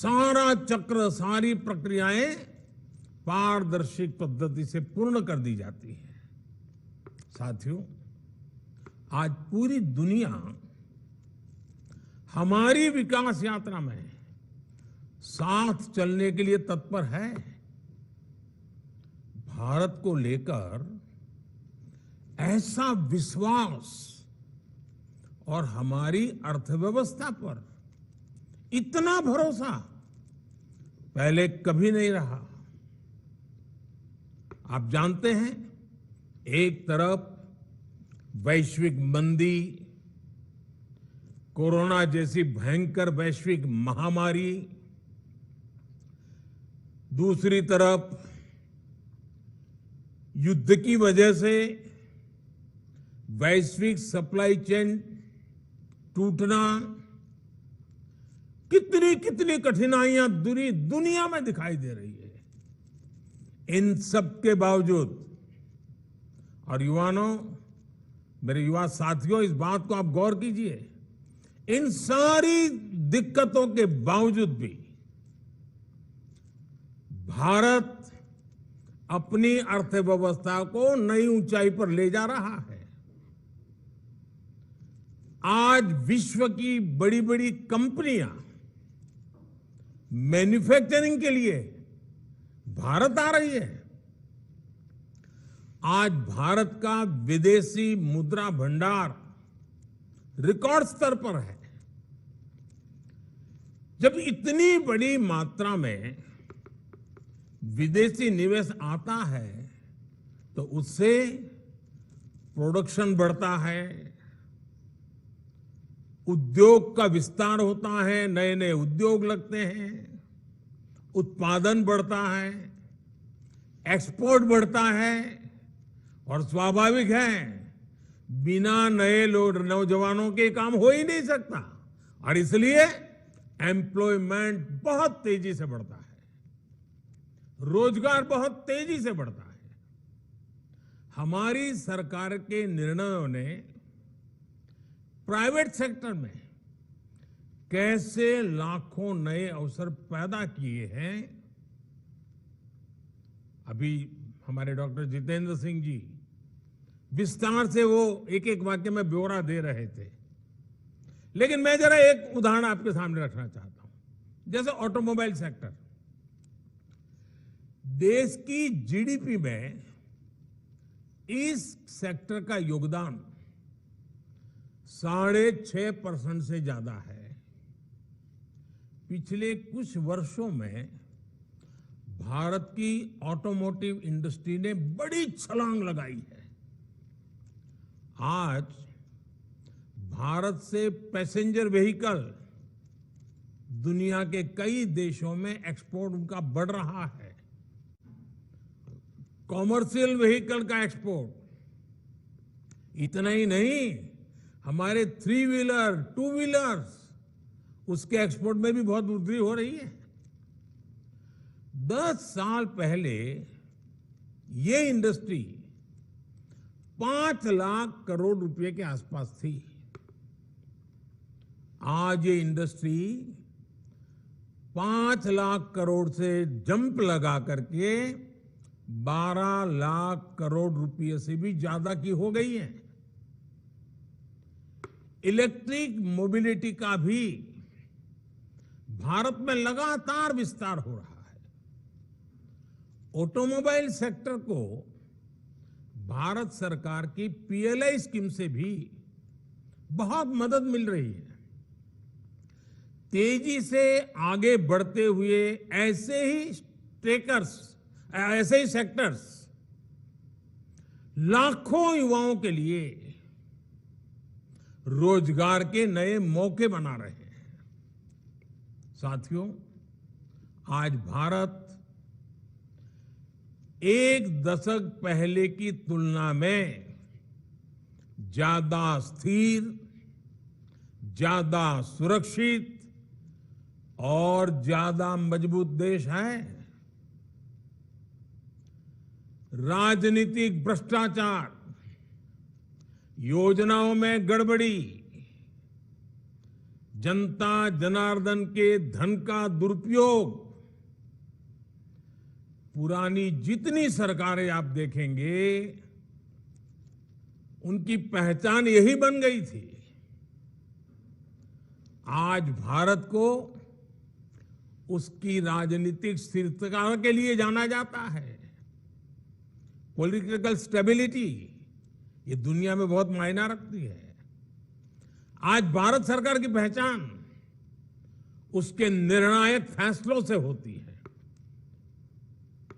सारा चक्र, सारी प्रक्रियाएं पारदर्शी पद्धति से पूर्ण कर दी जाती है। साथियों, आज पूरी दुनिया हमारी विकास यात्रा में साथ चलने के लिए तत्पर है। भारत को लेकर ऐसा विश्वास और हमारी अर्थव्यवस्था पर इतना भरोसा पहले कभी नहीं रहा। आप जानते हैं, एक तरफ वैश्विक मंदी, कोरोना जैसी भयंकर वैश्विक महामारी, दूसरी तरफ युद्ध की वजह से वैश्विक सप्लाई चेन टूटना, कितनी कितनी कठिनाइयां दुनिया में दिखाई दे रही है। इन सब के बावजूद, और युवानों, मेरे युवा साथियों, इस बात को आप गौर कीजिए, इन सारी दिक्कतों के बावजूद भी भारत अपनी अर्थव्यवस्था को नई ऊंचाई पर ले जा रहा है। आज विश्व की बड़ी बड़ी कंपनियां मैन्युफैक्चरिंग के लिए भारत आ रही है। आज भारत का विदेशी मुद्रा भंडार रिकॉर्ड स्तर पर है। जब इतनी बड़ी मात्रा में विदेशी निवेश आता है तो उससे प्रोडक्शन बढ़ता है, उद्योग का विस्तार होता है, नए नए उद्योग लगते हैं, उत्पादन बढ़ता है, एक्सपोर्ट बढ़ता है, और स्वाभाविक है, बिना नए नौजवानों के काम हो ही नहीं सकता, और इसलिए एम्प्लॉयमेंट बहुत तेजी से बढ़ता है, रोजगार बहुत तेजी से बढ़ता है। हमारी सरकार के निर्णयों ने प्राइवेट सेक्टर में कैसे लाखों नए अवसर पैदा किए हैं। अभी हमारे डॉक्टर जितेंद्र सिंह जी विस्तार से वो एक एक वाक्य में ब्यौरा दे रहे थे, लेकिन मैं जरा एक उदाहरण आपके सामने रखना चाहता हूं। जैसे ऑटोमोबाइल सेक्टर, देश की जीडीपी में इस सेक्टर का योगदान 6.5% से ज्यादा है। पिछले कुछ वर्षों में भारत की ऑटोमोटिव इंडस्ट्री ने बड़ी छलांग लगाई है। आज भारत से पैसेंजर व्हीकल दुनिया के कई देशों में एक्सपोर्ट उनका बढ़ रहा है। कॉमर्शियल व्हीकल का एक्सपोर्ट, इतना ही नहीं, हमारे 3 व्हीलर 2 व्हीलर्स, उसके एक्सपोर्ट में भी बहुत वृद्धि हो रही है। 10 साल पहले ये इंडस्ट्री 5 लाख करोड़ रुपए के आसपास थी। आज ये इंडस्ट्री 5 लाख करोड़ से जंप लगा करके 12 लाख करोड़ रुपए से भी ज्यादा की हो गई है। इलेक्ट्रिक मोबिलिटी का भी भारत में लगातार विस्तार हो रहा है। ऑटोमोबाइल सेक्टर को भारत सरकार की पीएलआई स्कीम से भी बहुत मदद मिल रही है। तेजी से आगे बढ़ते हुए ऐसे ही सेक्टर्स लाखों युवाओं के लिए रोजगार के नए मौके बना रहे हैं। साथियों, आज भारत एक दशक पहले की तुलना में ज्यादा स्थिर, ज्यादा सुरक्षित और ज्यादा मजबूत देश है। राजनीतिक भ्रष्टाचार, योजनाओं में गड़बड़ी, जनता जनार्दन के धन का दुरुपयोग पुरानी जितनी सरकारें आप देखेंगे उनकी पहचान यही बन गई थी। आज भारत को उसकी राजनीतिक स्थिरता के लिए जाना जाता है। पॉलिटिकल स्टेबिलिटी ये दुनिया में बहुत मायना रखती है। आज भारत सरकार की पहचान उसके निर्णायक फैसलों से होती है।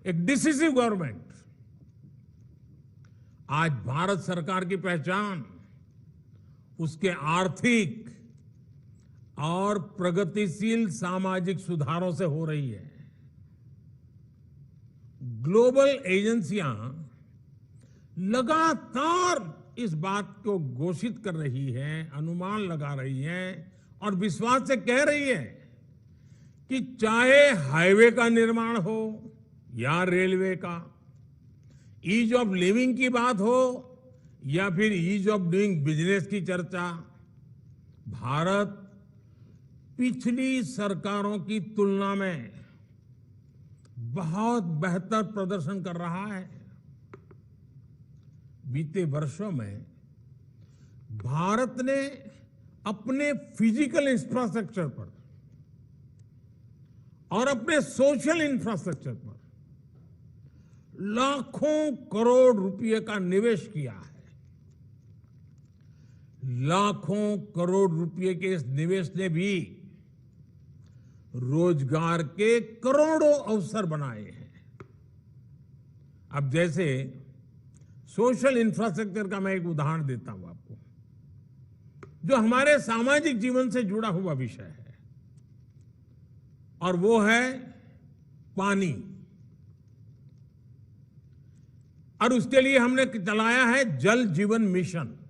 एक डिसिसिव गवर्नमेंट। आज भारत सरकार की पहचान उसके आर्थिक और प्रगतिशील सामाजिक सुधारों से हो रही है। ग्लोबल एजेंसियां लगातार इस बात को घोषित कर रही हैं, अनुमान लगा रही हैं और विश्वास से कह रही है कि चाहे हाईवे का निर्माण हो या रेलवे का, ईज ऑफ लिविंग की बात हो या फिर ईज ऑफ डूइंग बिजनेस की चर्चा, भारत पिछली सरकारों की तुलना में बहुत बेहतर प्रदर्शन कर रहा है। बीते वर्षों में भारत ने अपने फिजिकल इंफ्रास्ट्रक्चर पर और अपने सोशल इंफ्रास्ट्रक्चर पर लाखों करोड़ रुपए का निवेश किया है। लाखों करोड़ रुपए के इस निवेश ने भी रोजगार के करोड़ों अवसर बनाए हैं। अब जैसे सोशल इंफ्रास्ट्रक्चर का मैं एक उदाहरण देता हूं आपको, जो हमारे सामाजिक जीवन से जुड़ा हुआ विषय है, और वो है पानी। और उसके लिए हमने चलाया है जल जीवन मिशन।